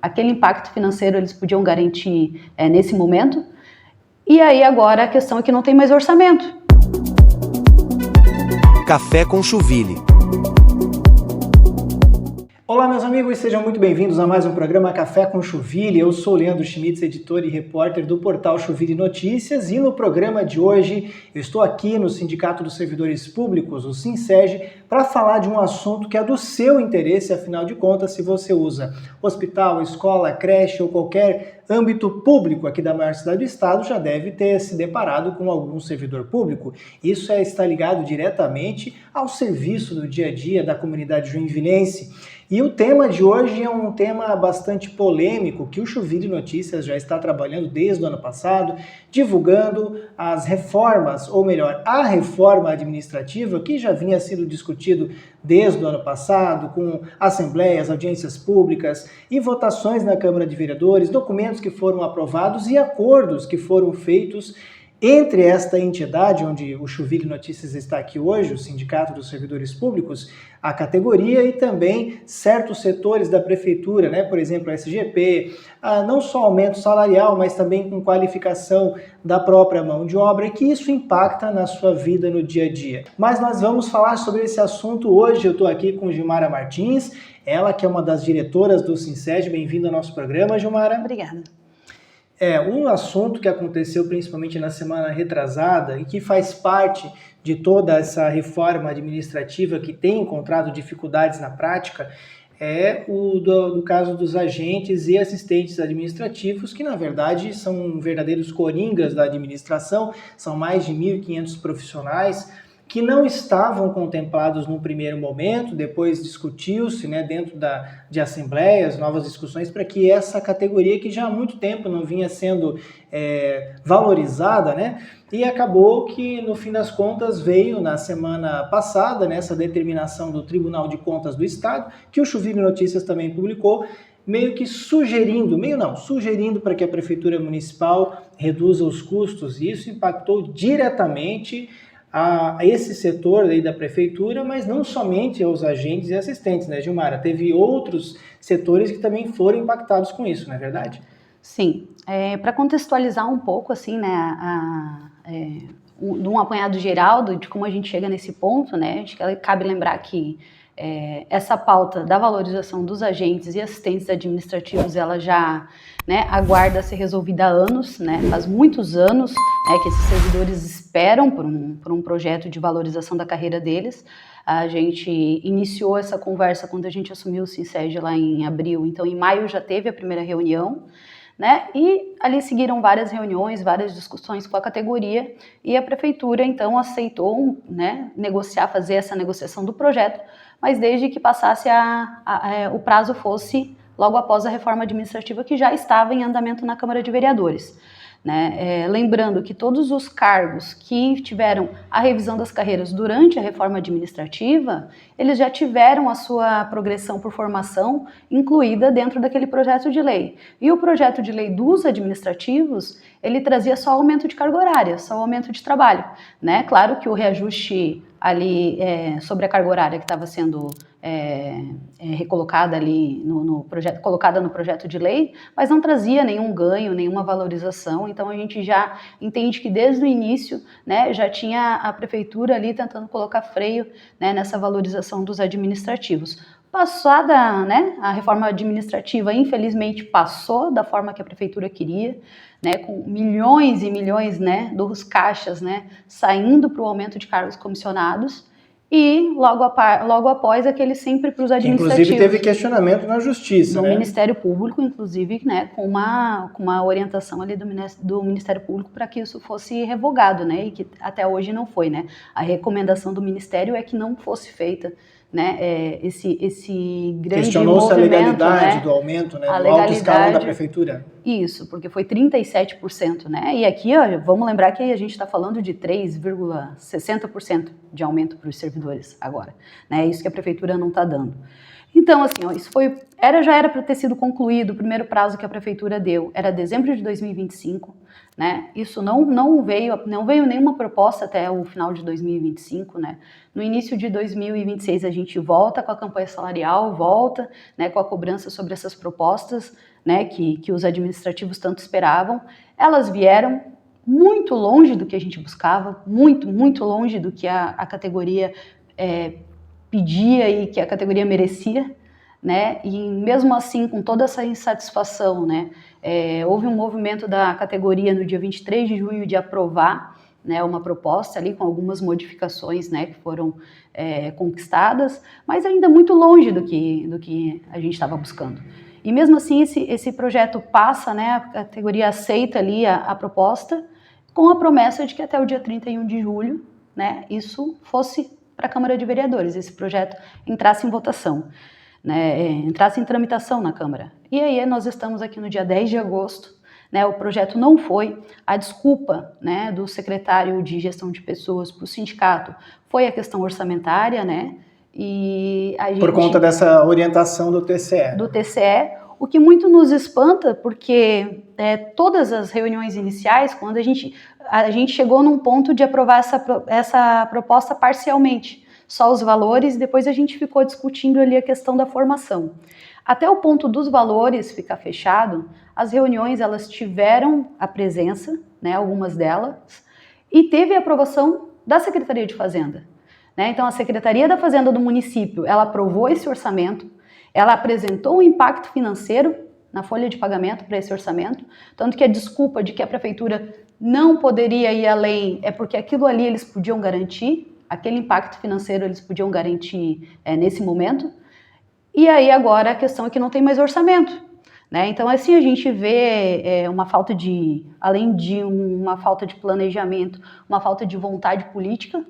aquele impacto financeiro eles podiam garantir nesse momento. E aí agora a questão é que não tem mais orçamento. Café com Chuville. Olá, meus amigos, sejam muito bem-vindos a mais um programa Café com Chuville. Eu sou Leandro Schmitz, editor e repórter do portal Chuville Notícias, e no programa de hoje eu estou aqui no Sindicato dos Servidores Públicos, o SINSERJ, para falar de um assunto que é do seu interesse, afinal de contas, se você usa hospital, escola, creche ou qualquer âmbito público aqui da maior cidade do estado, já deve ter se deparado com algum servidor público. Isso está ligado diretamente ao serviço do dia a dia da comunidade joinvilense. E o tema de hoje é um tema bastante polêmico que o Chuville Notícias já está trabalhando desde o ano passado, divulgando as reformas, ou melhor, a reforma administrativa que já vinha sendo discutido desde o ano passado, com assembleias, audiências públicas e votações na Câmara de Vereadores, documentos que foram aprovados e acordos que foram feitos entre esta entidade, onde o Chuville Notícias está aqui hoje, o Sindicato dos Servidores Públicos, a categoria e também certos setores da prefeitura, né? Por exemplo, a SGP, não só aumento salarial, mas também com qualificação da própria mão de obra, e que isso impacta na sua vida no dia a dia. Mas nós vamos falar sobre esse assunto hoje. Eu estou aqui com Gilmara Martins, ela que é uma das diretoras do SINSERJ. Bem-vinda ao nosso programa, Gilmara. Obrigada. Um assunto que aconteceu principalmente na semana retrasada e que faz parte de toda essa reforma administrativa que tem encontrado dificuldades na prática é o do caso dos agentes e assistentes administrativos, que na verdade são verdadeiros coringas da administração, são mais de 1.500 profissionais que não estavam contemplados no primeiro momento. Depois discutiu-se, né, dentro de assembleias, novas discussões para que essa categoria, que já há muito tempo não vinha sendo valorizada, né, e acabou que no fim das contas veio na semana passada, nessa determinação do Tribunal de Contas do Estado, que o Chuville Notícias também publicou, meio que sugerindo para que a Prefeitura Municipal reduza os custos, e isso impactou diretamente a esse setor aí da prefeitura, mas não somente aos agentes e assistentes, né, Gilmara? Teve outros setores que também foram impactados com isso, não é verdade? Sim. Para contextualizar um pouco, assim, né, de um apanhado geral de como a gente chega nesse ponto, né, acho que cabe lembrar que essa pauta da valorização dos agentes e assistentes administrativos, ela já, né, aguarda ser resolvida há anos, né, faz muitos anos, né, que esses servidores esperam por um projeto de valorização da carreira deles. A gente iniciou essa conversa quando a gente assumiu o SINSERJ lá em abril, então em maio já teve a primeira reunião, né, e ali seguiram várias reuniões, várias discussões com a categoria, e a prefeitura então aceitou, né, fazer essa negociação do projeto, mas desde que passasse o prazo fosse logo após a reforma administrativa, que já estava em andamento na Câmara de Vereadores. Né? Lembrando que todos os cargos que tiveram a revisão das carreiras durante a reforma administrativa, eles já tiveram a sua progressão por formação incluída dentro daquele projeto de lei. E o projeto de lei dos administrativos, ele trazia só aumento de carga horária, só aumento de trabalho. Né? Claro que o reajuste ali sobre a carga horária que estava sendo recolocada ali colocada no projeto de lei, mas não trazia nenhum ganho, nenhuma valorização. Então a gente já entende que desde o início, né, já tinha a prefeitura ali tentando colocar freio, né, nessa valorização dos administrativos. Passada, né, a reforma administrativa, infelizmente, passou da forma que a prefeitura queria, né, com milhões e milhões, né, dos caixas, né, saindo para o aumento de cargos comissionados, e logo após aquele sempre para os administrativos. Inclusive teve questionamento na Justiça, no né? Ministério Público, inclusive, né, com uma orientação ali do Ministério Público para que isso fosse revogado, né, e que até hoje não foi, né. A recomendação do Ministério é que não fosse feita, né, esse grande Questionou-se movimento, a legalidade, né, do aumento, né, do alto escalão da prefeitura. Isso, porque foi 37%, né? E aqui, ó, vamos lembrar que a gente está falando de 3,60% de aumento para os servidores agora, né? Isso que a prefeitura não está dando. Então, assim, ó, já era para ter sido concluído, o primeiro prazo que a prefeitura deu era dezembro de 2025, né? Isso não veio nenhuma proposta até o final de 2025, né? No início de 2026 a gente volta com a campanha salarial, volta, né, com a cobrança sobre essas propostas, né, que os administrativos tanto esperavam. Elas vieram muito longe do que a gente buscava, muito longe do que a categoria pedia e que a categoria merecia, né? E mesmo assim, com toda essa insatisfação, né, houve um movimento da categoria no dia 23 de junho de aprovar, né, uma proposta ali com algumas modificações, né, que foram conquistadas, mas ainda muito longe do que a gente estava buscando. E mesmo assim, esse projeto passa, né, a categoria aceita ali a proposta, com a promessa de que até o dia 31 de julho, né, isso fosse para a Câmara de Vereadores, esse projeto entrasse em votação, né, entrasse em tramitação na Câmara. E aí nós estamos aqui no dia 10 de agosto, né, o projeto não foi, a desculpa, né, do secretário de Gestão de Pessoas para o sindicato foi a questão orçamentária, né, e a gente, por conta dessa orientação do TCE. Do TCE, o que muito nos espanta, porque todas as reuniões iniciais, quando a gente chegou num ponto de aprovar essa proposta parcialmente, só os valores, depois a gente ficou discutindo ali a questão da formação. Até o ponto dos valores ficar fechado, as reuniões elas tiveram a presença, né, algumas delas, e teve a aprovação da Secretaria de Fazenda, né? Então a Secretaria da Fazenda do município, ela aprovou esse orçamento, ela apresentou um impacto financeiro na folha de pagamento para esse orçamento, tanto que a desculpa de que a prefeitura não poderia ir além é porque aquilo ali eles podiam garantir, aquele impacto financeiro eles podiam garantir nesse momento. E aí agora a questão é que não tem mais orçamento, né? Então assim a gente vê uma falta além de uma falta de planejamento, uma falta de vontade política,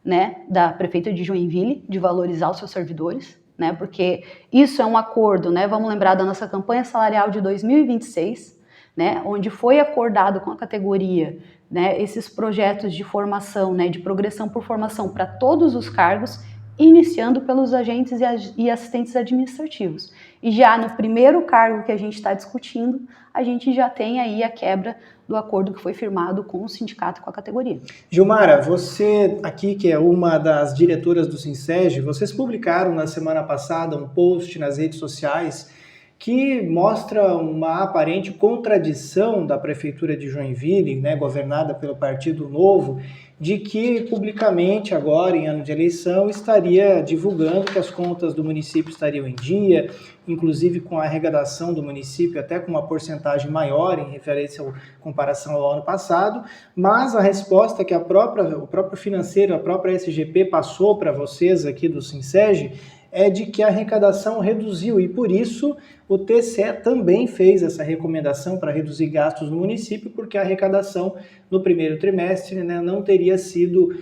né, da prefeita de Joinville de valorizar os seus servidores, né? Porque isso é um acordo, né? Vamos lembrar da nossa campanha salarial de 2026, né? Onde foi acordado com a categoria, né, esses projetos de formação, né, de progressão por formação para todos os cargos, iniciando pelos agentes e assistentes administrativos. E já no primeiro cargo que a gente está discutindo, a gente já tem aí a quebra do acordo que foi firmado com o sindicato e com a categoria. Gilmara, você aqui, que é uma das diretoras do Sinseg, vocês publicaram na semana passada um post nas redes sociais que mostra uma aparente contradição da Prefeitura de Joinville, né, governada pelo Partido Novo, de que publicamente agora, em ano de eleição, estaria divulgando que as contas do município estariam em dia, inclusive com a arrecadação do município até com uma porcentagem maior em referência à comparação ao ano passado, mas a resposta que o próprio financeiro, a própria SGP passou para vocês aqui do Sinseg é de que a arrecadação reduziu e, por isso, o TCE também fez essa recomendação para reduzir gastos no município, porque a arrecadação no primeiro trimestre, né, não teria sido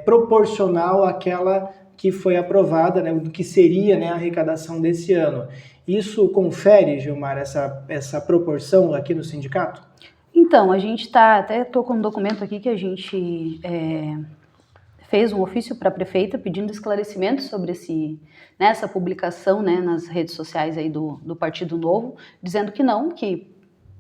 proporcional àquela que foi aprovada, né, do que seria, né, a arrecadação desse ano. Isso confere, Gilmar, essa proporção aqui no sindicato? Então, a gente até estou com um documento aqui que a gente fez um ofício para a prefeita pedindo esclarecimento sobre essa publicação, né, nas redes sociais aí do Partido Novo, dizendo que não, que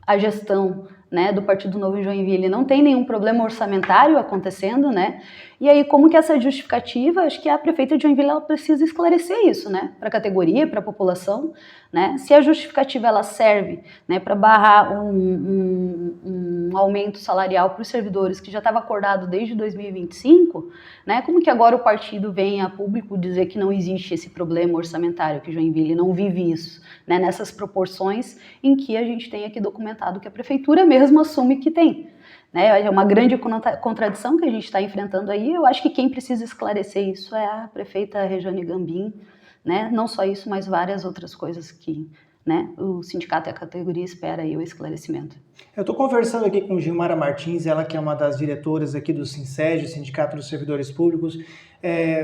a gestão, né, do Partido Novo em Joinville não tem nenhum problema orçamentário acontecendo, né? E aí, como que essa justificativa, acho que a prefeita de Joinville ela precisa esclarecer isso, né, para a categoria, para a população, né? Se a justificativa ela serve, né, para barrar um aumento salarial para os servidores que já estava acordado desde 2025, né? Como que agora o partido vem a público dizer que não existe esse problema orçamentário, que Joinville não vive isso, né, nessas proporções em que a gente tem aqui documentado que a prefeitura mesmo assume que tem. Né, é uma grande contradição que a gente está enfrentando aí. Eu acho que quem precisa esclarecer isso é a prefeita Rejane Gambim, né? Não só isso, mas várias outras coisas que né, o sindicato e a categoria espera aí o esclarecimento. Eu estou conversando aqui com Gilmara Martins, ela que é uma das diretoras aqui do SINSED, Sindicato dos Servidores Públicos.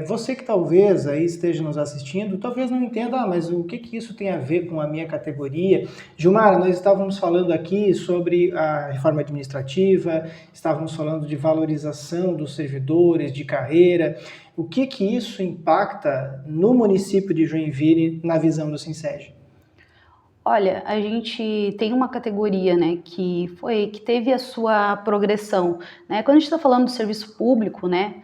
Você que talvez aí esteja nos assistindo, talvez não entenda, mas o que isso tem a ver com a minha categoria? Gilmara, nós estávamos falando aqui sobre a reforma administrativa, estávamos falando de valorização dos servidores, de carreira. O que isso impacta no município de Joinville na visão do SINSED? Olha, a gente tem uma categoria, né, que teve a sua progressão, né? Quando a gente está falando do serviço público, né,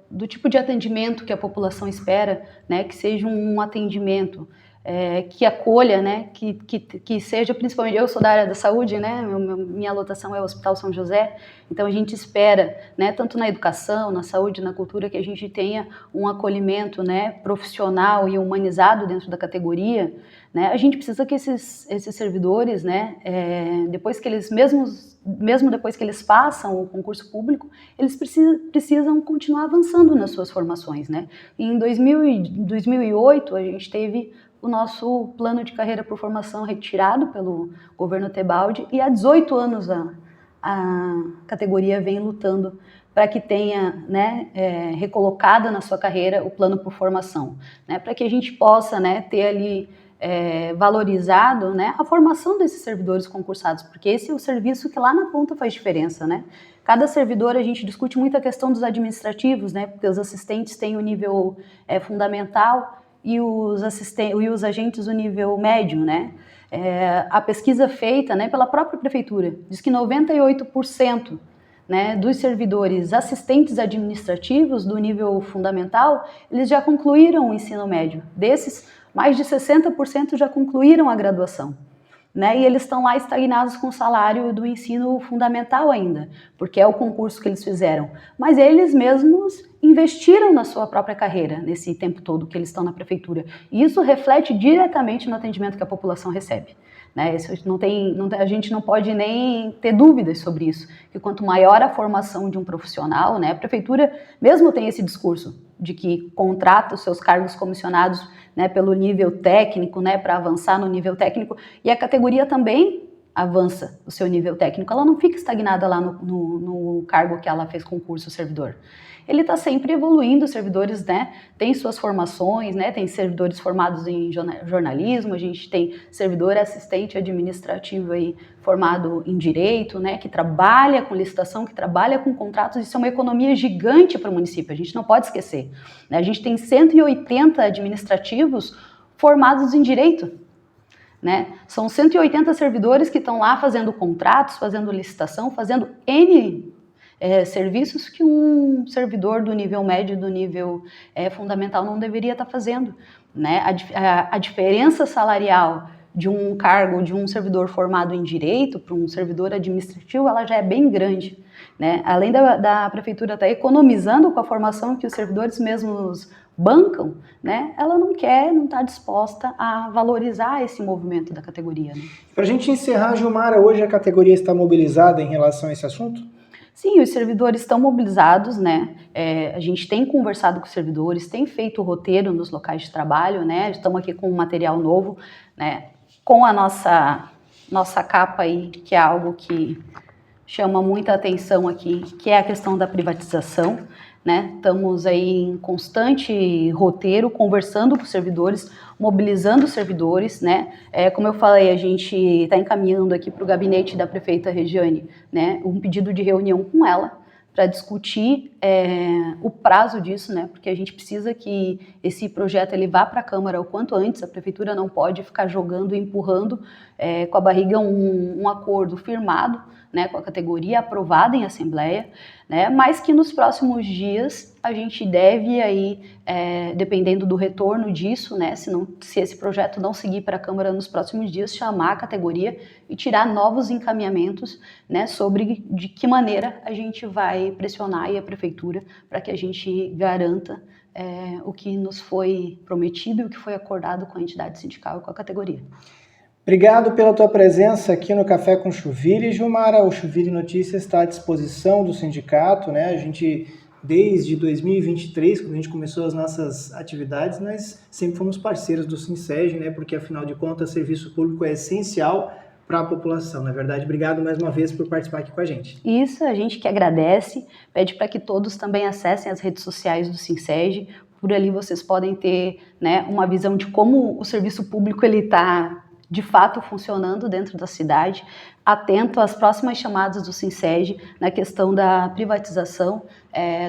do tipo de atendimento que a população espera, né, que seja um atendimento que acolha, né, que seja principalmente, eu sou da área da saúde, né, minha lotação é o Hospital São José, então a gente espera, né, tanto na educação, na saúde, na cultura, que a gente tenha um acolhimento, né, profissional e humanizado dentro da categoria, né. A gente precisa que esses servidores, né, depois que eles mesmo depois que eles passam o concurso público, eles precisam continuar avançando nas suas formações, né. Em 2008 a gente teve o nosso plano de carreira por formação retirado pelo governo Tebaldi, e há 18 anos a categoria vem lutando para que tenha, né, recolocado na sua carreira o plano por formação, né, para que a gente possa, né, ter ali valorizado, né, a formação desses servidores concursados, porque esse é o serviço que lá na ponta faz diferença, né. Cada servidor, a gente discute muito a questão dos administrativos, né, porque os assistentes têm o nível fundamental, e os agentes o nível médio, né? A pesquisa feita, né, pela própria prefeitura diz que 98%, né, dos servidores assistentes administrativos do nível fundamental, eles já concluíram o ensino médio. Desses, mais de 60% já concluíram a graduação. Né, e eles estão lá estagnados com o salário do ensino fundamental ainda, porque é o concurso que eles fizeram. Mas eles mesmos investiram na sua própria carreira nesse tempo todo que eles estão na prefeitura. E isso reflete diretamente no atendimento que a população recebe. Né, a gente não pode nem ter dúvidas sobre isso, que quanto maior a formação de um profissional, né, a prefeitura mesmo tem esse discurso de que contrata os seus cargos comissionados, né, pelo nível técnico, né, para avançar no nível técnico, e a categoria também avança o seu nível técnico, ela não fica estagnada lá no cargo que ela fez concurso servidor. Ele está sempre evoluindo, os servidores, né, têm suas formações, né, tem servidores formados em jornalismo, a gente tem servidor assistente administrativo aí, formado em direito, né, que trabalha com licitação, que trabalha com contratos, isso é uma economia gigante para o município, a gente não pode esquecer. Né, a gente tem 180 administrativos formados em direito. Né? São 180 servidores que estão lá fazendo contratos, fazendo licitação, fazendo N serviços que um servidor do nível médio, do nível fundamental não deveria estar fazendo. Né? A diferença salarial de um cargo, de um servidor formado em direito para um servidor administrativo, ela já é bem grande. Né? Além da prefeitura estar economizando com a formação que os servidores mesmos bancam, né? Ela não está disposta a valorizar esse movimento da categoria. Né? Para a gente encerrar, Gilmara, hoje a categoria está mobilizada em relação a esse assunto? Sim, os servidores estão mobilizados, né? A gente tem conversado com os servidores, tem feito o roteiro nos locais de trabalho, né? Estamos aqui com um material novo, né? Com a nossa capa aí, que é algo que chama muita atenção aqui, que é a questão da privatização. Né? Estamos aí em constante roteiro, conversando com os servidores, mobilizando os servidores, né? Como eu falei, a gente está encaminhando aqui para o gabinete da prefeita Regiane, né, um pedido de reunião com ela para discutir o prazo disso, né? Porque a gente precisa que esse projeto ele vá para a Câmara o quanto antes, a prefeitura não pode ficar jogando e empurrando com a barriga um acordo firmado, né, com a categoria aprovada em assembleia, né, mas que nos próximos dias a gente deve aí, dependendo do retorno disso, né, se esse projeto não seguir para a Câmara nos próximos dias, chamar a categoria e tirar novos encaminhamentos, né, sobre de que maneira a gente vai pressionar aí a prefeitura para que a gente garanta o que nos foi prometido e o que foi acordado com a entidade sindical e com a categoria. Obrigado pela tua presença aqui no Café com Chuville, Gilmara. O Chuville Notícias está à disposição do sindicato, né? A gente desde 2023, quando a gente começou as nossas atividades, nós sempre fomos parceiros do Sinseg, né? Porque afinal de contas, serviço público é essencial para a população. Na verdade, obrigado mais uma vez por participar aqui com a gente. Isso, a gente que agradece, pede para que todos também acessem as redes sociais do Sinseg. Por ali vocês podem ter, né, uma visão de como o serviço público ele está de fato funcionando dentro da cidade, atento às próximas chamadas do Sinseg na questão da privatização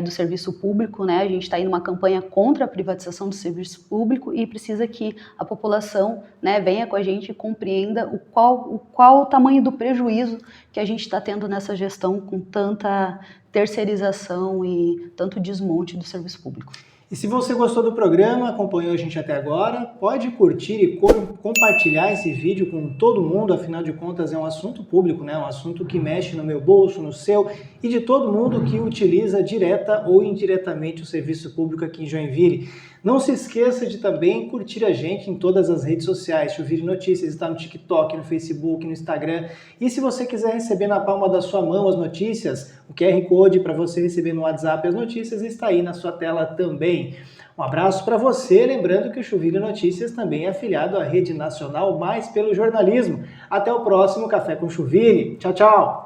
do serviço público, né? A gente está aí numa campanha contra a privatização do serviço público e precisa que a população, né, venha com a gente e compreenda qual o tamanho do prejuízo que a gente está tendo nessa gestão com tanta terceirização e tanto desmonte do serviço público. E se você gostou do programa, acompanhou a gente até agora, pode curtir e compartilhar esse vídeo com todo mundo, afinal de contas é um assunto público, né? Um assunto que mexe no meu bolso, no seu e de todo mundo que utiliza direta ou indiretamente o serviço público aqui em Joinville. Não se esqueça de também curtir a gente em todas as redes sociais. Joinville Notícias está no TikTok, no Facebook, no Instagram. E se você quiser receber na palma da sua mão as notícias, o QR Code para você receber no WhatsApp as notícias está aí na sua tela também. Um abraço para você, lembrando que o Joinville Notícias também é afiliado à Rede Nacional Mais pelo Jornalismo. Até o próximo Café com Joinville. Tchau, tchau!